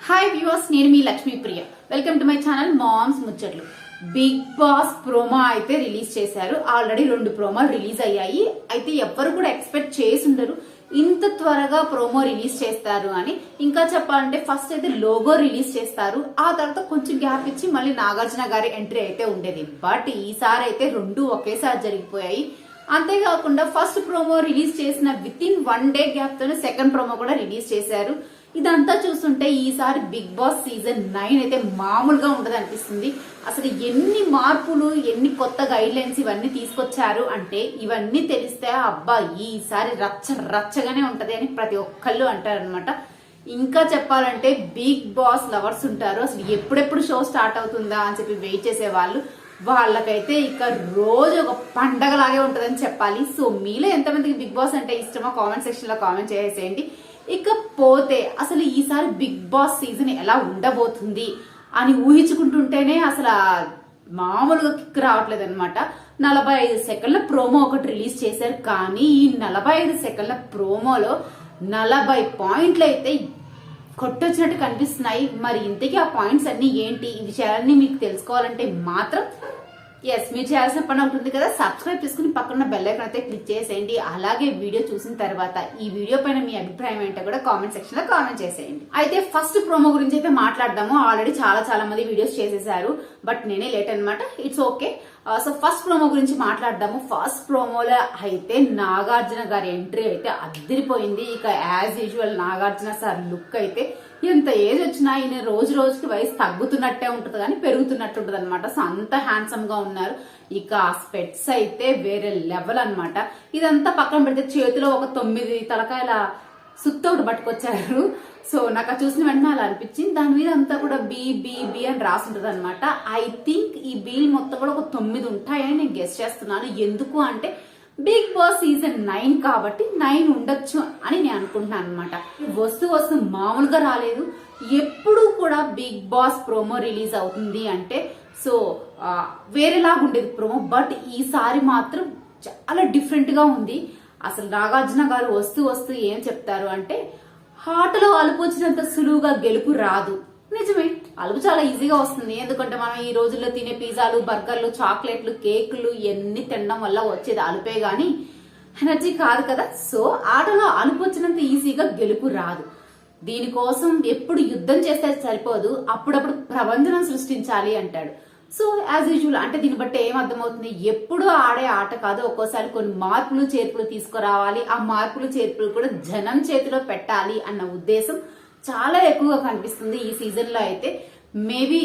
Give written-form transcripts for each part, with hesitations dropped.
Hi viewers, నేను మీ Lakshmi Priya. Welcome to my channel moms ముచ్చట్లు. బిగ్ బాస్ ప్రోమో అయితే రిలీజ్ చేశారు. ఆల్రెడీ 2 ప్రోమోలు రిలీజ్ అయ్యాయి. అయితే ఎవ్వరు కూడా ఎక్స్పెక్ట్ చేసి ఉండరు ఇంత త్వరగా ప్రోమో రిలీజ్ చేస్తారు అని. ఇంకా చెప్పాలంటే ఫస్ట్ అయితే లోగో రిలీజ్ చేస్తారు, ఆ తర్వాత కొంచెం గ్యాప్ ఇచ్చి మళ్ళీ నాగార్జున గారి ఎంట్రీ అయితే ఉండేది. బట్ ఈసారి అయితే 2 ఒకేసారి జరిగిపోయాయి. అంతేకాకుండా ఫస్ట్ ప్రోమో రిలీజ్ చేసిన విత్ ఇన్ 1 డే గ్యాప్ తోనే సెకండ్ ప్రోమో కూడా రిలీజ్ చేశారు. ఇదంతా చూస్తుంటే ఈసారి బిగ్ బాస్ సీజన్ 9 అయితే మామూలుగా ఉండదు అనిపిస్తుంది. అసలు ఎన్ని మార్పులు, ఎన్ని కొత్త గైడ్ లైన్స్ ఇవన్నీ తీసుకొచ్చారు అంటే ఇవన్నీ తెలిస్తే అబ్బా ఈసారి రచ్చగానే ఉంటది అని ప్రతి ఒక్కళ్ళు అంటారనమాట. ఇంకా చెప్పాలంటే బిగ్ బాస్ లవర్స్ ఉంటారు, అసలు ఎప్పుడెప్పుడు షో స్టార్ట్ అవుతుందా అని చెప్పి వెయిట్ చేసే వాళ్ళకైతే ఇక రోజు ఒక పండగలాగే ఉంటదని చెప్పాలి. సో మీలో ఎంతమందికి బిగ్ బాస్ అంటే ఇష్టమో కామెంట్ సెక్షన్ లో కామెంట్ చేసేయండి. ఇకపోతే అసలు ఈసారి బిగ్ బాస్ సీజన్ ఎలా ఉండబోతుంది అని ఊహించుకుంటుంటేనే అసలు మామూలుగా కిక్ రావట్లేదు అనమాట. 45 సెకండ్ల ప్రోమో ఒకటి రిలీజ్ చేశారు, కానీ ఈ 45 సెకండ్ల ప్రోమోలో 40 పాయింట్లు అయితే కొట్టొచ్చినట్టు కనిపిస్తున్నాయి. మరి ఇంతకీ ఆ పాయింట్స్ అన్ని ఏంటి, ఈ విషయాలన్నీ మీకు తెలుసుకోవాలంటే మాత్రం మీరు చేయాల్సిన పని ఉంటుంది కదా, సబ్స్క్రైబ్ చేసుకుని పక్కన బెల్ ఐకాన్ అయితే క్లిక్ చేసేయండి. అలాగే వీడియో చూసిన తర్వాత ఈ వీడియో పైన మీ అభిప్రాయం ఏంటో కూడా కామెంట్ సెక్షన్ లో కామెంట్ చేసేయండి. అయితే ఫస్ట్ ప్రోమో గురించి అయితే మాట్లాడదాము. ఆల్రెడీ చాలా మంది వీడియోస్ చేసేసారు, బట్ నేనే లేట్ అనమాట. It's okay. So first promo గురించి మాట్లాడదాము. ఫస్ట్ ప్రోమోలో అయితే నాగార్జున గారి ఎంట్రీ అయితే అదిరిపోయింది. ఇక as usual Nagarjuna sir look అయితే ఎంత ఏజ్ వచ్చినా ఈయన రోజు రోజుకి వయసు తగ్గుతున్నట్టే ఉంటది కానీ పెరుగుతున్నట్టు ఉంటది అనమాట. సో అంత హ్యాండ్సమ్ గా ఉన్నారు. ఇక ఆ స్పెట్స్ అయితే వేరే లెవెల్ అనమాట. ఇదంతా పక్కన పెడితే చేతిలో ఒక 9 తలకాయల సుత్త ఒకటి పట్టుకొచ్చారు. సో నాకు చూసిన వెంటనే అలా అనిపించింది. దాని మీద అంతా కూడా బి అని రాసి ఉంటది అనమాట. ఐ థింక్ ఈ బీల్ మొత్తం కూడా ఒక 9 ఉంటాయని నేను గెస్ చేస్తున్నాను. ఎందుకు అంటే బిగ్ బాస్ సీజన్ 9 కాబట్టి 9 ఉండొచ్చు అని నేను అనుకుంటున్నాను అనమాట. వస్తు మామూలుగా రాలేదు. ఎప్పుడు కూడా బిగ్ బాస్ ప్రోమో రిలీజ్ అవుతుంది అంటే సో వేరేలాగా ఉండేది ప్రోమో, బట్ ఈసారి మాత్రం చాలా డిఫరెంట్ గా ఉంది. అసలు నాగార్జున గారు వస్తూ ఏం చెప్తారు అంటే ఆటలో అలుపు వచ్చినంత సులువుగా గెలుపు రాదు. నిజమే, అలుపు చాలా ఈజీగా వస్తుంది. ఎందుకంటే మనం ఈ రోజుల్లో తినే పిజ్జాలు, బర్గర్లు, చాక్లెట్లు, కేకులు ఇవన్నీ తినడం వల్ల వచ్చేది అలుపే గాని ఎనర్జీ కాదు కదా. సో ఆటలో అలుపు వచ్చినంత ఈజీగా గెలుపు రాదు. దీనికోసం ఎప్పుడు యుద్ధం చేస్తే సరిపోదు, అప్పుడప్పుడు ప్రభంజనం సృష్టించాలి అంటాడు. సో యాజ్ యూజువల్ అంటే దీన్ని బట్టి ఏం అర్థమవుతుంది, ఎప్పుడు ఆడే ఆట కాదు, ఒక్కోసారి కొన్ని మార్పులు చేర్పులు తీసుకురావాలి. ఆ మార్పులు చేర్పులు కూడా జనం చేతిలో పెట్టాలి అన్న ఉద్దేశం చాలా ఎక్కువగా కనిపిస్తుంది ఈ సీజన్ లో. అయితే మేబీ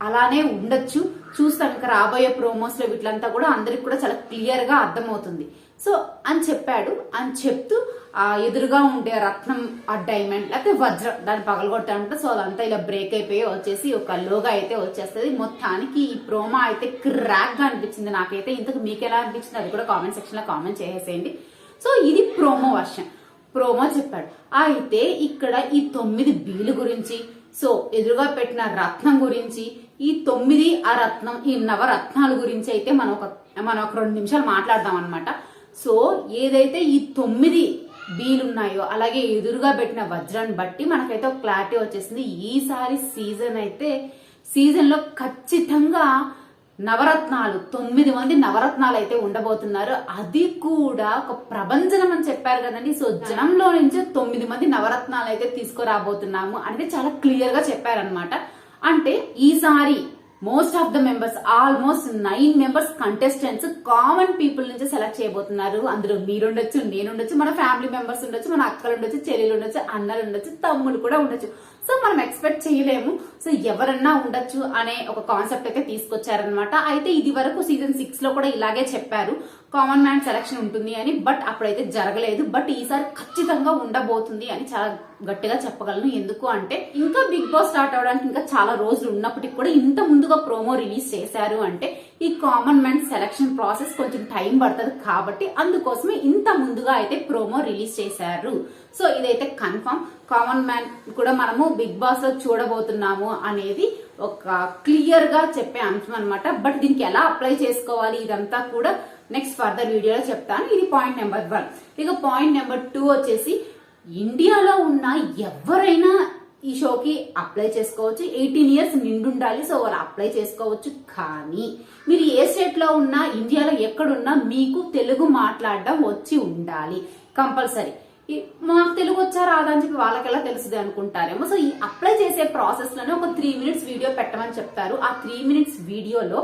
అలానే ఉండొచ్చు, చూస్తాం. ఇంకా రాబోయే ప్రోమోస్ లో వీటిలంతా కూడా అందరికి కూడా చాలా క్లియర్ గా అర్థమవుతుంది. సో అని చెప్పాడు. అని చెప్తూ ఆ ఎదురుగా ఉండే రత్నం, ఆ డైమండ్ లేకపోతే వజ్రం దాన్ని పగలగొట్టాలంట. సో అదంతా ఇలా బ్రేక్ అయిపోయి వచ్చేసి ఒక లోగా అయితే వచ్చేస్తుంది. మొత్తానికి ఈ ప్రోమో అయితే క్రాక్ గా అనిపించింది నాకైతే. ఇంతకు మీకు ఎలా అనిపించింది అది కూడా కామెంట్ సెక్షన్ లో కామెంట్ చేసేయండి. సో ఇది ప్రోమో వర్షన్. ప్రోమో చెప్పాడు. అయితే ఇక్కడ ఈ 9 బీలు గురించి, సో ఎదురుగా పెట్టిన రత్నం గురించి, ఈ 9 ఆ రత్నం, ఈ నవరత్నాల గురించి అయితే మనం ఒక 2 నిమిషాలు మాట్లాడదాం అనమాట. సో ఏదైతే ఈ 9 బీలు ఉన్నాయో అలాగే ఎదురుగా పెట్టిన వజ్రాన్ని బట్టి మనకైతే ఒక క్లారిటీ వచ్చేసింది. ఈసారి సీజన్ లో ఖచ్చితంగా నవరత్నాలు 9 మంది నవరత్నాలు అయితే ఉండబోతున్నారు. అది కూడా ఒక ప్రభంజనం అని చెప్పారు కదండి. సో జనంలో నుంచి 9 మంది నవరత్నాలు అయితే తీసుకురాబోతున్నాము అనేది చాలా క్లియర్ గా చెప్పారనమాట. అంటే ఈసారి most of the members, almost 9 members contestants common people నుంచి సెలెక్ట్ చేయబోతున్నారు. అందులో మీరుండొచ్చు, నేనుండొచ్చు, మన ఫ్యామిలీ మెంబర్స్ ఉండొచ్చు, మన అక్కలు ఉండొచ్చు, చెల్లెలు ఉండొచ్చు, అన్నలు ఉండొచ్చు, తమ్ముళ్ళు కూడా ఉండొచ్చు. సో మనం ఎక్స్పెక్ట్ చేయలేము. సో ఎవరన్నా ఉండొచ్చు అనే ఒక కాన్సెప్ట్ అయితే తీసుకొచ్చారనమాట. అయితే ఇది వరకు సీజన్ 6 లో కూడా ఇలాగే చెప్పారు, కామన్ మ్యాన్ సెలక్షన్ ఉంటుంది అని. బట్ అప్పుడైతే జరగలేదు. బట్ ఈసారి ఖచ్చితంగా ఉండబోతుంది అని చాలా గట్టిగా చెప్పగలను. ఎందుకు అంటే ఇంకా బిగ్ బాస్ స్టార్ట్ అవడానికి ఇంకా చాలా రోజులు ఉన్నప్పటికీ కూడా ఇంత ముందుగా ప్రోమో రిలీజ్ చేశారు అంటే ఈ కామన్ మ్యాన్ సెలక్షన్ ప్రాసెస్ కొంచెం టైం పడుతుంది కాబట్టి అందుకోసమే ఇంత ముందుగా అయితే ప్రోమో రిలీజ్ చేశారు. సో ఇదైతే కన్ఫర్మ్. కామన్ మ్యాన్ కూడా మనము బిగ్ బాస్ లో చూడబోతున్నాము అనేది ఒక క్లియర్ గా చెప్పే అంశం అనమాట. బట్ దీనికి ఎలా అప్లై చేసుకోవాలి ఇదంతా కూడా నెక్స్ట్ ఫర్దర్ వీడియోలో చెప్తాను. ఇది పాయింట్ నెంబర్ 1. ఇక పాయింట్ నెంబర్ 2 వచ్చేసి ఇండియాలో ఉన్న ఎవరైనా ఈ షోకి అప్లై చేసుకోవచ్చు. 18 ఇయర్స్ నిండుండాలి, సో వాళ్ళు అప్లై చేసుకోవచ్చు. కానీ మీరు ఏ స్టేట్ లో ఉన్నా, ఇండియాలో ఎక్కడున్నా మీకు తెలుగు మాట్లాడడం వచ్చి ఉండాలి కంపల్సరీ. మాకు తెలుగు వచ్చా రాదా అని చెప్పి వాళ్ళకెలా తెలుస్తుంది అనుకుంటారేమో. సో ఈ అప్లై చేసే ప్రాసెస్ లోనే ఒక 3 minutes వీడియో పెట్టమని చెప్తారు. ఆ 3 minutes వీడియోలో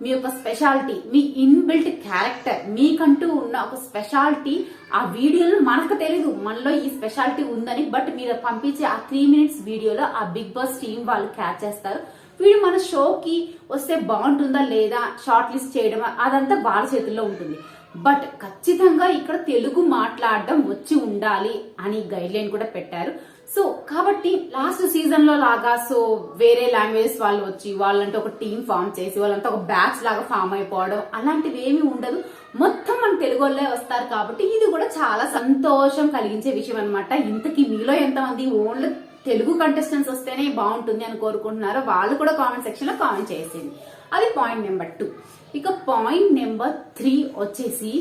మీ యొక్క స్పెషాలిటీ, మీ ఇన్బిల్ట్ క్యారెక్టర్, మీకంటూ ఉన్న ఒక స్పెషాలిటీ ఆ వీడియోలో మనకు తెలీదు మనలో ఈ స్పెషాలిటీ ఉందని, బట్ మీరు పంపించే ఆ 3 minutes వీడియోలో ఆ బిగ్ బాస్ టీం వాళ్ళు క్యాచ్ చేస్తారు. వీడు మన షోకి వస్తే బాగుంటుందా లేదా షార్ట్ లిస్ట్ చేయడం అదంతా వాళ్ళ చేతుల్లో ఉంటుంది. బట్ ఖచ్చితంగా ఇక్కడ తెలుగు మాట్లాడడం వచ్చి ఉండాలి అని గైడ్ లైన్ కూడా పెట్టారు. సో కాబట్టి లాస్ట్ సీజన్ లో లాగా సో వేరే లాంగ్వేజెస్ వాళ్ళు వచ్చి వాళ్ళంటే ఒక టీం ఫామ్ చేసి వాళ్ళంతా ఒక బ్యాచ్ లాగా ఫామ్ అయిపోవడం అలాంటివి ఏమీ ఉండదు. మొత్తం మన తెలుగు వాళ్ళే వస్తారు కాబట్టి ఇది కూడా చాలా సంతోషం కలిగించే విషయం అనమాట. ఇంతకీ మీలో ఎంతమంది ఓన్లీ తెలుగు కంటెస్టెంట్స్ వస్తేనే బాగుంటుంది అని కోరుకుంటున్నారో వాళ్ళు కూడా కామెంట్ సెక్షన్ లో కామెంట్ చేసింది. అది పాయింట్ నెంబర్ 2. ఇక పాయింట్ నెంబర్ 3 వచ్చేసి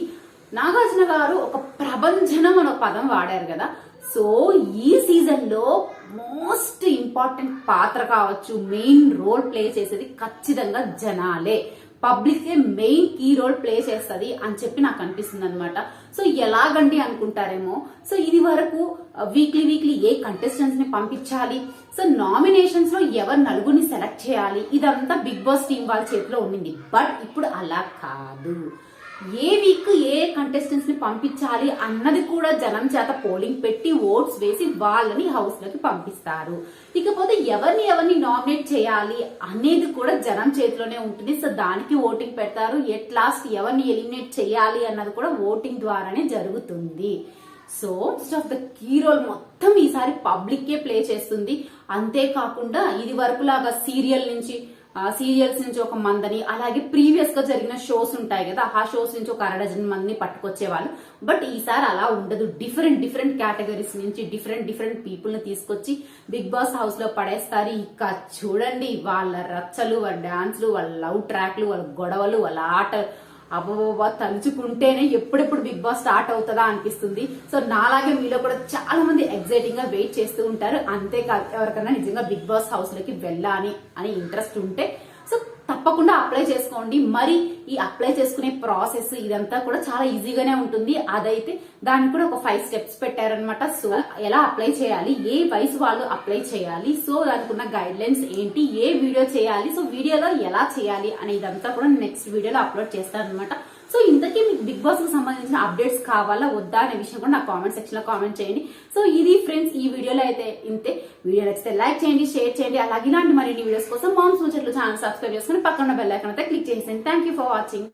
నాగార్జున గారు ఒక ప్రభంజనం అనే పదం వాడారు కదా. సో ఈ సీజన్ లో మోస్ట్ ఇంపార్టెంట్ పాత్ర కావచ్చు, మెయిన్ రోల్ ప్లే చేసేది ఖచ్చితంగా జనాలే, public main key role play చేస్తుంది అని చెప్పి నాకు అనిపిస్తుంది అనమాట. సో ఎలాగండి అనుకుంటారేమో. సో ఇది వరకు వీక్లీ ఏ కంటెస్టెంట్స్ ని పంపించాలి, సో నామినేషన్స్ లో ఎవరు నలుగురిని సెలెక్ట్ చేయాలి, ఇదంతా బిగ్ బాస్ టీం వాళ్ళ చేతిలో ఉండింది. బట్ ఇప్పుడు అలా కాదు. ఏ వీక్ ఏ కంటెస్టెంట్స్ ని పంపించాలి అన్నది కూడా జనం చేత పోలింగ్ పెట్టి ఓట్స్ వేసి వాళ్ళని హౌస్ లోకి పంపిస్తారు. ఇకపోతే ఎవరిని నామినేట్ చేయాలి అనేది కూడా జనం చేతిలోనే ఉంటుంది. సో దానికి ఓటింగ్ పెడతారు. ఎట్ లాస్ట్ ఎవరిని ఎలిమినేట్ చేయాలి అన్నది కూడా ఓటింగ్ ద్వారానే జరుగుతుంది. So most of the key role మొత్తం ఈసారి పబ్లిక్ ప్లే చేస్తుంది. అంతేకాకుండా ఇది వరకు లాగా సీరియల్స్ నుంచి ఒక మందని, అలాగే ప్రీవియస్ గా జరిగిన షోస్ ఉంటాయి కదా, ఆ షోస్ నుంచి ఒక 1/2 డజన్ మందిని పట్టుకొచ్చేవాళ్ళు. బట్ ఈసారి అలా ఉండదు. డిఫరెంట్ కేటగిరీస్ నుంచి డిఫరెంట్ పీపుల్ ని తీసుకొచ్చి బిగ్ బాస్ హౌస్ లో పడేస్తారు. ఇక చూడండి వాళ్ళ రచ్చలు, వాళ్ళ డాన్స్లు, వాళ్ళ లవ్ ట్రాక్లు, వాళ్ళ గొడవలు, వాళ్ళ ఆటలు, అబ్బా తలుచుకుంటేనే ఎప్పుడెప్పుడు బిగ్ బాస్ స్టార్ట్ అవుతుందా అనిపిస్తుంది. సో నాలాగే మీలో కూడా చాలా మంది ఎక్సైటింగ్ గా వెయిట్ చేస్తూ ఉంటారు. అంతేకాదు ఎవరికైనా నిజంగా బిగ్ బాస్ హౌస్ లోకి వెళ్ళాలి అని ఇంట్రెస్ట్ ఉంటే సో తప్పకుండా అప్లై చేసుకోండి. మరి ఈ అప్లై చేసుకునే ప్రాసెస్ ఇదంతా కూడా చాలా ఈజీగానే ఉంటుంది. అదైతే దానికి కూడా ఒక 5 steps పెట్టారనమాట. సో ఎలా అప్లై చేయాలి, ఏ వయసు వాళ్ళు అప్లై చేయాలి, సో దానికి ఉన్న గైడ్ లైన్స్ ఏంటి, ఏ వీడియో చేయాలి, సో వీడియోలో ఎలా చేయాలి అనే ఇదంతా కూడా నెక్స్ట్ వీడియోలో అప్లోడ్ చేస్తాను అనమాట. సో ఇంతకీ మీకు బిగ్ బాస్ కి సంబంధించిన అప్డేట్స్ కావాలా వద్దా అనే విషయం కూడా నా కామెంట్ సెక్షన్ లో కామెంట్ చేయండి. సో ఇది ఫ్రెండ్స్ ఈ వీడియోలో అయితే ఇంతే. వీడియో నచ్చితే లైక్ చేయండి, షేర్ చేయండి. అలాగే ఇలాంటి మరిన్ని వీడియోస్ కోసం మామ్స్ ముచ్చట్లు ఛానల్ సబ్స్క్రైబ్ చేసుకుని పక్కన బెల్ ఐకాన్ అయితే క్లిక్ చేసేయండి. Thank you for watching.